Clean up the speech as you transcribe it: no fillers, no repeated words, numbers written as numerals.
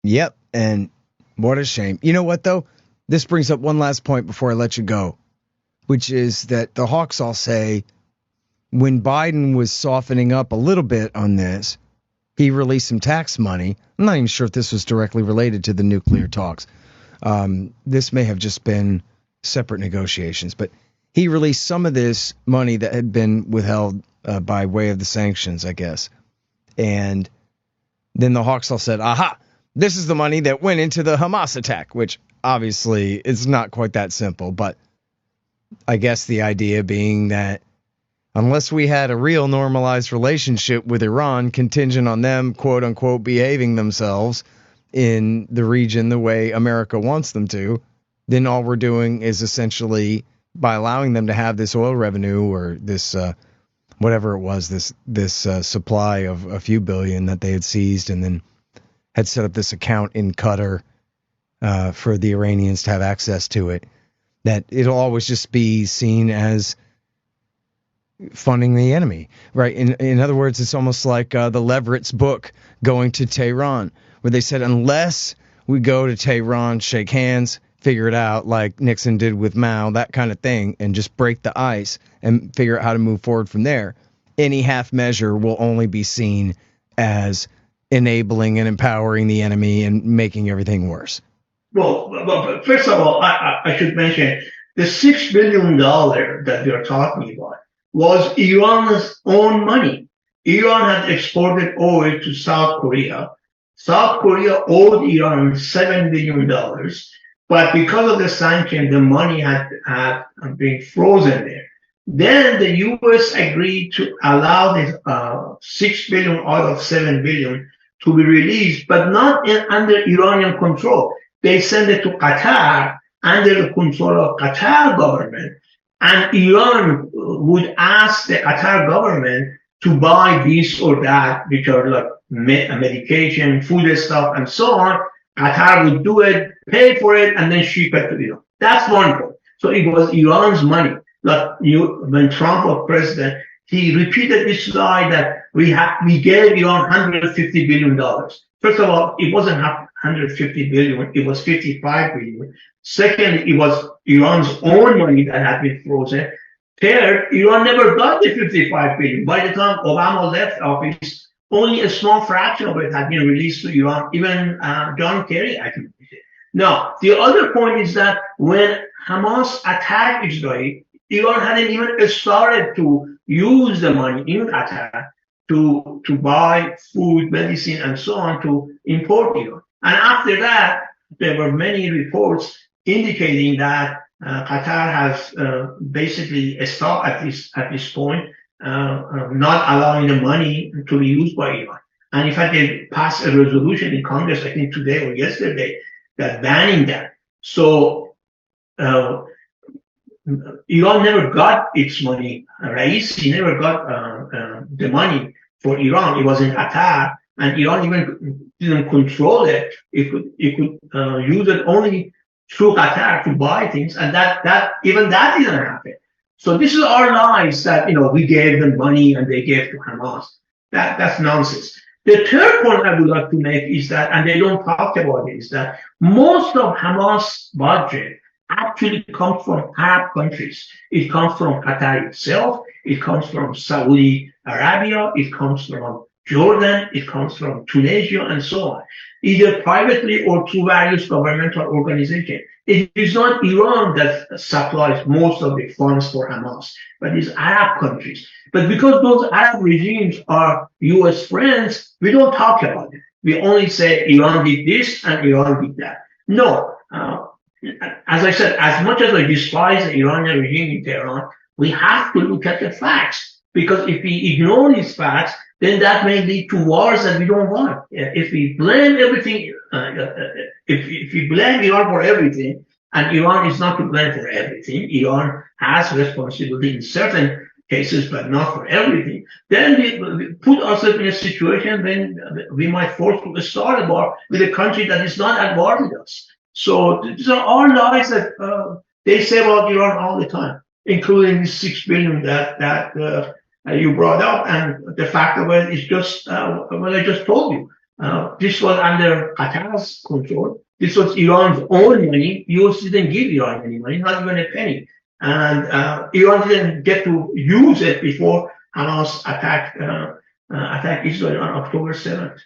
Yep. And what a shame. You know what, though? This brings up one last point before I let you go, which is that the Hawks all say when Biden was softening up a little bit on this, he released some tax money. I'm not even sure if this was directly related to the nuclear talks. This may have just been separate negotiations, but he released some of this money that had been withheld by way of the sanctions, I guess. And then the Hawks all said, aha, this is the money that went into the Hamas attack, which obviously is not quite that simple. But I guess the idea being that unless we had a real normalized relationship with Iran contingent on them, quote unquote, behaving themselves in the region the way America wants them to, then all we're doing is essentially by allowing them to have this oil revenue or this whatever it was, this supply of a few billion that they had seized and then had set up this account in Qatar for the Iranians to have access to it, that it'll always just be seen as funding the enemy, right? In other words, it's almost like the Leverett's book, Going to Tehran, where they said, unless we go to Tehran, shake hands, figure it out like Nixon did with Mao, that kind of thing, and just break the ice and figure out how to move forward from there, any half measure will only be seen as enabling and empowering the enemy and making everything worse. Well, first of all, I should mention the $6 billion that we are talking about was Iran's own money. Iran had exported oil to South Korea. South Korea owed Iran $7 billion, but because of the sanction, the money had been frozen there. Then the U.S. agreed to allow the $6 billion out of $7 billion to be released, but not under Iranian control. They sent it to Qatar under the control of Qatar government, and Iran would ask the Qatar government to buy this or that, which are like medication, food stuff, and so on. Qatar would do it, pay for it, and then ship it to Iran. That's one point. So it was Iran's money. Like when Trump was president, he repeated this slide that we gave Iran $150 billion. First of all, it wasn't $150 billion, it was $55 billion. Second, it was Iran's own money that had been frozen. Third, Iran never got the $55 billion. By the time Obama left office, only a small fraction of it had been released to Iran. Even John Kerry, I think. Now, the other point is that when Hamas attacked Israel, Iran hadn't even started to use the money in Qatar to buy food, medicine, and so on to import Iran. And after that, there were many reports indicating that Qatar has basically stopped at this point, not allowing the money to be used by Iran. And in fact, they passed a resolution in Congress, I think today or yesterday, that banning that. So Iran never got its money. Raisi never got the money for Iran. It was in Qatar, and Iran even didn't control it. It could use it only through Qatar to buy things, and that didn't happen. So this is our lies that we gave them money and they gave to Hamas. That's nonsense. The third point I would like to make is that, and they don't talk about it, is that most of Hamas budget actually comes from Arab countries. It comes from Qatar itself. It comes from Saudi Arabia. It comes from Jordan. It comes from Tunisia, and so on, either privately or through various governmental organizations. It is not Iran that supplies most of the funds for Hamas, but it's Arab countries. But because those Arab regimes are U.S. friends, we don't talk about it. We only say Iran did this and Iran did that. No. As I said, as much as I despise the Iranian regime in Tehran, we have to look at the facts, because if we ignore these facts, then that may lead to wars that we don't want. If we blame everything, if we blame Iran for everything, and Iran is not to blame for everything, Iran has responsibility in certain cases, but not for everything, then we put ourselves in a situation when we might force to start a war with a country that is not at war with us. So these are all lies that they say about Iran all the time, including the $6 billion that you brought up, and the fact of it is just what I just told you. This was under Qatar's control. This was Iran's own money. US didn't give Iran any money, not even a penny. And Iran didn't get to use it before Hamas attacked Israel on October 7th.